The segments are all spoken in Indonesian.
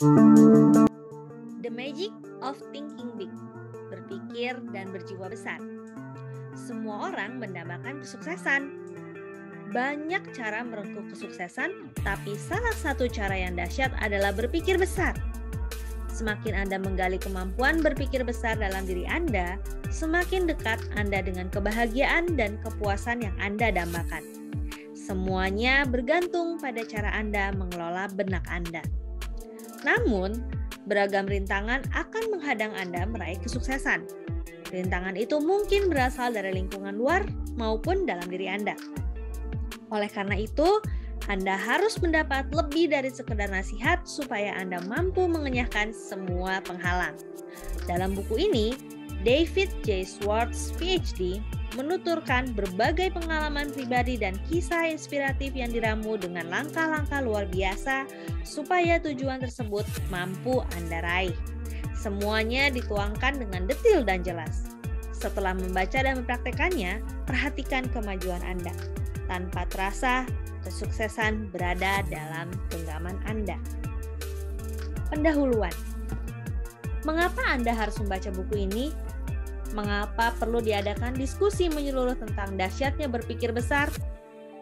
The magic of thinking big, berpikir dan berjiwa besar. Semua orang mendambakan kesuksesan. Banyak cara merengkuh kesuksesan, tapi salah satu cara yang dahsyat adalah berpikir besar. Semakin Anda menggali kemampuan berpikir besar dalam diri Anda, semakin dekat Anda dengan kebahagiaan dan kepuasan yang Anda dambakan. Semuanya bergantung pada cara Anda mengelola benak Anda. Namun, beragam rintangan akan menghadang Anda meraih kesuksesan. Rintangan itu mungkin berasal dari lingkungan luar maupun dalam diri Anda. Oleh karena itu, Anda harus mendapat lebih dari sekedar nasihat supaya Anda mampu mengenyahkan semua penghalang. Dalam buku ini, David J. Schwartz, PhD, menuturkan berbagai pengalaman pribadi dan kisah inspiratif yang diramu dengan langkah-langkah luar biasa supaya tujuan tersebut mampu Anda raih. Semuanya dituangkan dengan detail dan jelas. Setelah membaca dan mempraktekannya, perhatikan kemajuan Anda. Tanpa terasa, kesuksesan berada dalam genggaman Anda. Pendahuluan. Mengapa Anda harus membaca buku ini? Mengapa perlu diadakan diskusi menyeluruh tentang dahsyatnya berpikir besar?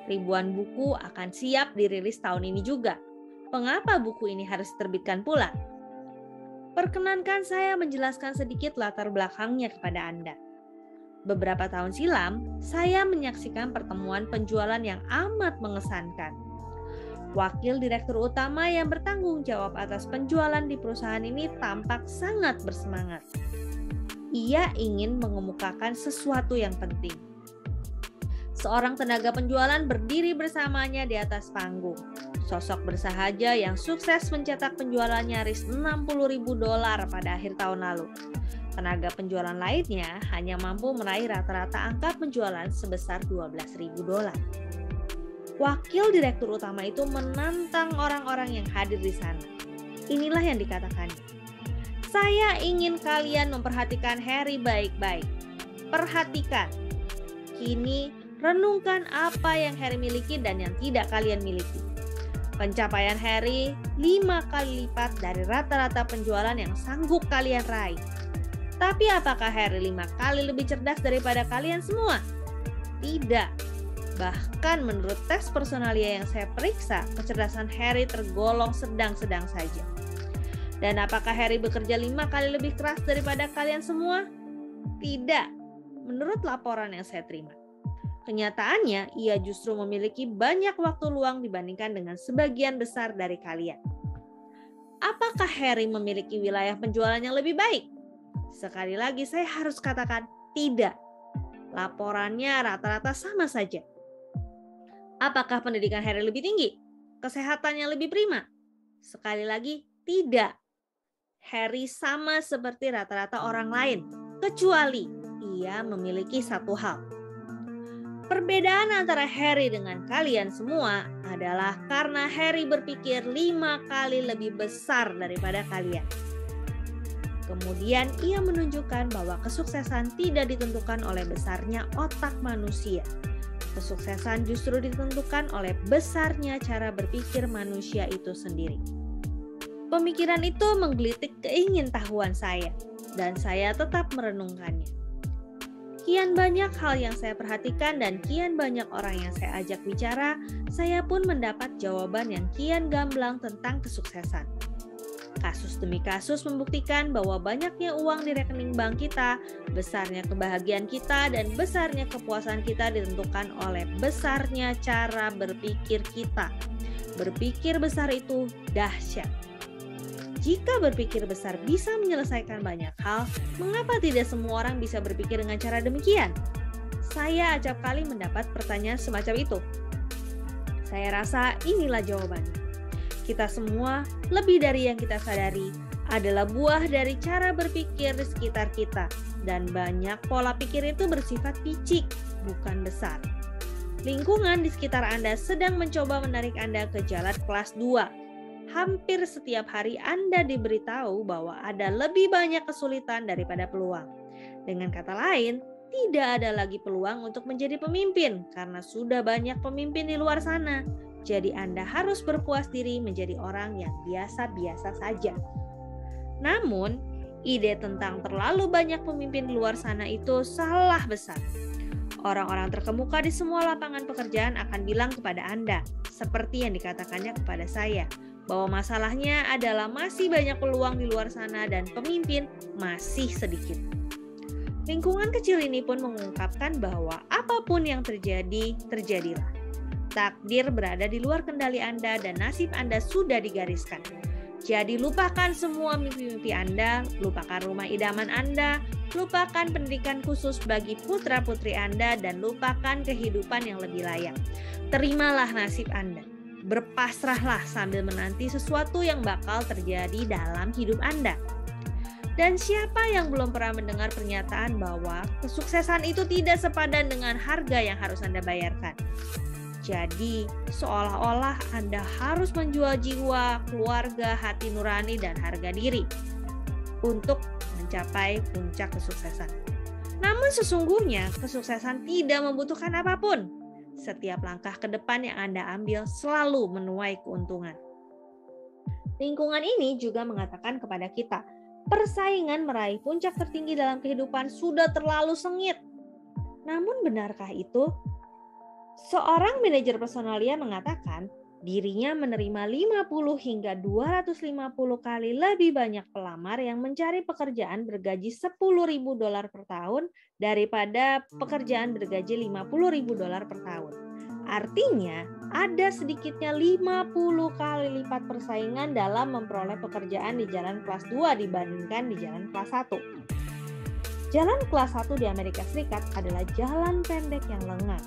Ribuan buku akan siap dirilis tahun ini juga. Mengapa buku ini harus diterbitkan pula? Perkenankan saya menjelaskan sedikit latar belakangnya kepada Anda. Beberapa tahun silam, saya menyaksikan pertemuan penjualan yang amat mengesankan. Wakil direktur utama yang bertanggung jawab atas penjualan di perusahaan ini tampak sangat bersemangat. Ia ingin mengemukakan sesuatu yang penting. Seorang tenaga penjualan berdiri bersamanya di atas panggung. Sosok bersahaja yang sukses mencetak penjualan nyaris $60.000 pada akhir tahun lalu. Tenaga penjualan lainnya hanya mampu meraih rata-rata angka penjualan sebesar $12.000. Wakil direktur utama itu menantang orang-orang yang hadir di sana. Inilah yang dikatakannya. Saya ingin kalian memperhatikan Harry baik-baik. Perhatikan. Kini, renungkan apa yang Harry miliki dan yang tidak kalian miliki. Pencapaian Harry 5 kali lipat dari rata-rata penjualan yang sanggup kalian raih. Tapi apakah Harry 5 kali lebih cerdas daripada kalian semua? Tidak. Bahkan menurut tes personalia yang saya periksa, kecerdasan Harry tergolong sedang-sedang saja. Dan apakah Harry bekerja 5 kali lebih keras daripada kalian semua? Tidak, menurut laporan yang saya terima. Kenyataannya, ia justru memiliki banyak waktu luang dibandingkan dengan sebagian besar dari kalian. Apakah Harry memiliki wilayah penjualan yang lebih baik? Sekali lagi saya harus katakan tidak. Laporannya rata-rata sama saja. Apakah pendidikan Harry lebih tinggi? Kesehatannya lebih prima? Sekali lagi, tidak. Harry sama seperti rata-rata orang lain, kecuali ia memiliki satu hal. Perbedaan antara Harry dengan kalian semua adalah karena Harry berpikir 5 kali lebih besar daripada kalian. Kemudian ia menunjukkan bahwa kesuksesan tidak ditentukan oleh besarnya otak manusia. Kesuksesan justru ditentukan oleh besarnya cara berpikir manusia itu sendiri. Pemikiran itu menggelitik keingintahuan saya, dan saya tetap merenungkannya. Kian banyak hal yang saya perhatikan dan kian banyak orang yang saya ajak bicara, saya pun mendapat jawaban yang kian gamblang tentang kesuksesan. Kasus demi kasus membuktikan bahwa banyaknya uang di rekening bank kita, besarnya kebahagiaan kita, dan besarnya kepuasan kita ditentukan oleh besarnya cara berpikir kita. Berpikir besar itu dahsyat. Jika berpikir besar bisa menyelesaikan banyak hal, mengapa tidak semua orang bisa berpikir dengan cara demikian? Saya acap kali mendapat pertanyaan semacam itu. Saya rasa inilah jawabannya. Kita semua, lebih dari yang kita sadari, adalah buah dari cara berpikir di sekitar kita. Dan banyak pola pikir itu bersifat picik, bukan besar. Lingkungan di sekitar Anda sedang mencoba menarik Anda ke jalan kelas 2. Hampir setiap hari Anda diberitahu bahwa ada lebih banyak kesulitan daripada peluang. Dengan kata lain, tidak ada lagi peluang untuk menjadi pemimpin karena sudah banyak pemimpin di luar sana. Jadi Anda harus berpuas diri menjadi orang yang biasa-biasa saja. Namun, ide tentang terlalu banyak pemimpin di luar sana itu salah besar. Orang-orang terkemuka di semua lapangan pekerjaan akan bilang kepada Anda, seperti yang dikatakannya kepada saya, bahwa masalahnya adalah masih banyak peluang di luar sana dan pemimpin masih sedikit. Lingkungan kecil ini pun mengungkapkan bahwa apapun yang terjadi, terjadilah. Takdir berada di luar kendali Anda dan nasib Anda sudah digariskan. Jadi lupakan semua mimpi-mimpi Anda, lupakan rumah idaman Anda, lupakan pendidikan khusus bagi putra-putri Anda, dan lupakan kehidupan yang lebih layak. Terimalah nasib Anda. Berpasrahlah sambil menanti sesuatu yang bakal terjadi dalam hidup Anda. Dan siapa yang belum pernah mendengar pernyataan bahwa kesuksesan itu tidak sepadan dengan harga yang harus Anda bayarkan? Jadi, seolah-olah Anda harus menjual jiwa, keluarga, hati nurani, dan harga diri untuk mencapai puncak kesuksesan. Namun sesungguhnya, kesuksesan tidak membutuhkan apapun. Setiap langkah ke depan yang Anda ambil selalu menuai keuntungan. Lingkungan ini juga mengatakan kepada kita, persaingan meraih puncak tertinggi dalam kehidupan sudah terlalu sengit. Namun benarkah itu? Seorang manajer personalia mengatakan dirinya menerima 50 hingga 250 kali lebih banyak pelamar yang mencari pekerjaan bergaji $10.000 per tahun daripada pekerjaan bergaji $50.000 per tahun. Artinya, ada sedikitnya 50 kali lipat persaingan dalam memperoleh pekerjaan di jalan kelas 2 dibandingkan di jalan kelas 1. Jalan kelas 1 di Amerika Serikat adalah jalan pendek yang lengang.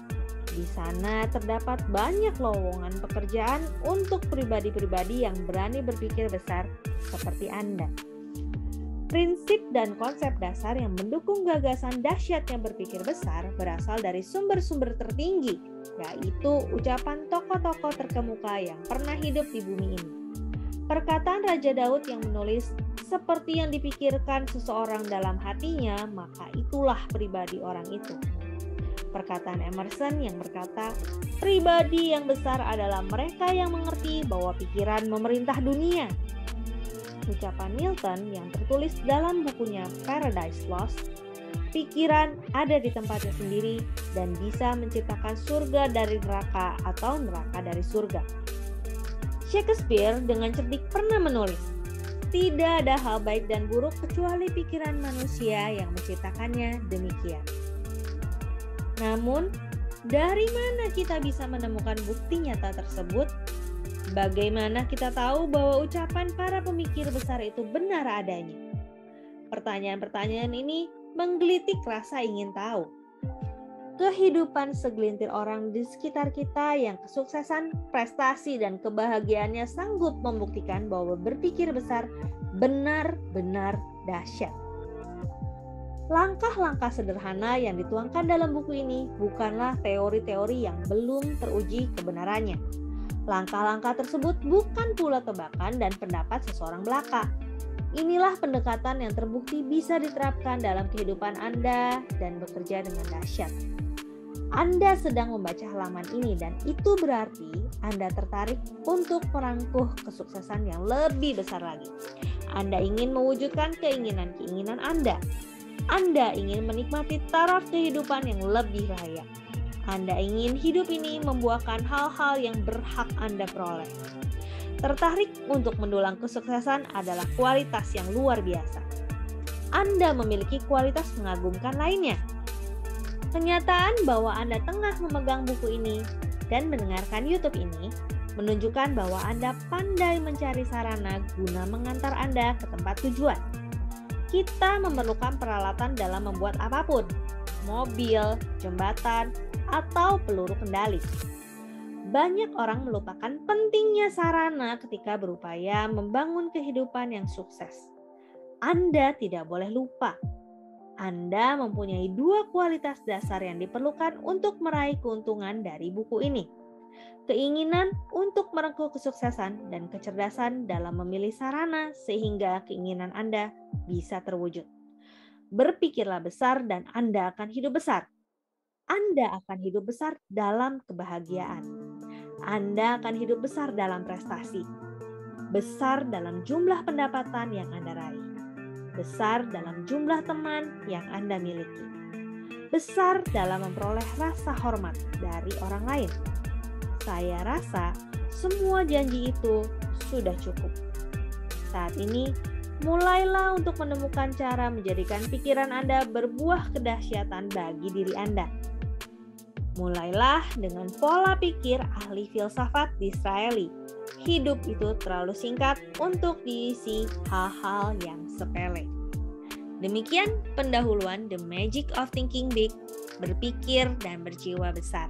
Di sana terdapat banyak lowongan pekerjaan untuk pribadi-pribadi yang berani berpikir besar seperti Anda. Prinsip dan konsep dasar yang mendukung gagasan dahsyatnya berpikir besar berasal dari sumber-sumber tertinggi, yaitu ucapan tokoh-tokoh terkemuka yang pernah hidup di bumi ini. Perkataan Raja Daud yang menulis, seperti yang dipikirkan seseorang dalam hatinya, maka itulah pribadi orang itu. Perkataan Emerson yang berkata, pribadi yang besar adalah mereka yang mengerti bahwa pikiran memerintah dunia. Ucapan Milton yang tertulis dalam bukunya Paradise Lost, pikiran ada di tempatnya sendiri dan bisa menciptakan surga dari neraka atau neraka dari surga. Shakespeare dengan cerdik pernah menulis, tidak ada hal baik dan buruk kecuali pikiran manusia yang menciptakannya demikian. Namun, dari mana kita bisa menemukan bukti nyata tersebut? Bagaimana kita tahu bahwa ucapan para pemikir besar itu benar adanya? Pertanyaan-pertanyaan ini menggelitik rasa ingin tahu. Kehidupan segelintir orang di sekitar kita yang kesuksesan, prestasi, dan kebahagiaannya sanggup membuktikan bahwa berpikir besar benar-benar dahsyat. Langkah-langkah sederhana yang dituangkan dalam buku ini bukanlah teori-teori yang belum teruji kebenarannya. Langkah-langkah tersebut bukan pula tebakan dan pendapat seseorang belaka. Inilah pendekatan yang terbukti bisa diterapkan dalam kehidupan Anda dan bekerja dengan dahsyat. Anda sedang membaca halaman ini dan itu berarti Anda tertarik untuk merangkuh kesuksesan yang lebih besar lagi. Anda ingin mewujudkan keinginan-keinginan Anda. Anda ingin menikmati taraf kehidupan yang lebih layak. Anda ingin hidup ini membuahkan hal-hal yang berhak Anda peroleh. Tertarik untuk mendulang kesuksesan adalah kualitas yang luar biasa. Anda memiliki kualitas mengagumkan lainnya. Kenyataan bahwa Anda tengah memegang buku ini dan mendengarkan YouTube ini menunjukkan bahwa Anda pandai mencari sarana guna mengantar Anda ke tempat tujuan. Kita memerlukan peralatan dalam membuat apapun, mobil, jembatan, atau peluru kendali. Banyak orang melupakan pentingnya sarana ketika berupaya membangun kehidupan yang sukses. Anda tidak boleh lupa. Anda mempunyai 2 kualitas dasar yang diperlukan untuk meraih keuntungan dari buku ini. Keinginan untuk merengkuh kesuksesan dan kecerdasan dalam memilih sarana sehingga keinginan Anda bisa terwujud. Berpikirlah besar dan Anda akan hidup besar. Anda akan hidup besar dalam kebahagiaan. Anda akan hidup besar dalam prestasi, besar dalam jumlah pendapatan yang Anda raih, besar dalam jumlah teman yang Anda miliki, besar dalam memperoleh rasa hormat dari orang lain. Saya rasa semua janji itu sudah cukup. Saat ini, mulailah untuk menemukan cara menjadikan pikiran Anda berbuah kedahsyatan bagi diri Anda. Mulailah dengan pola pikir ahli filsafat Disraeli. Hidup itu terlalu singkat untuk diisi hal-hal yang sepele. Demikian pendahuluan The Magic of Thinking Big, berpikir dan berjiwa besar.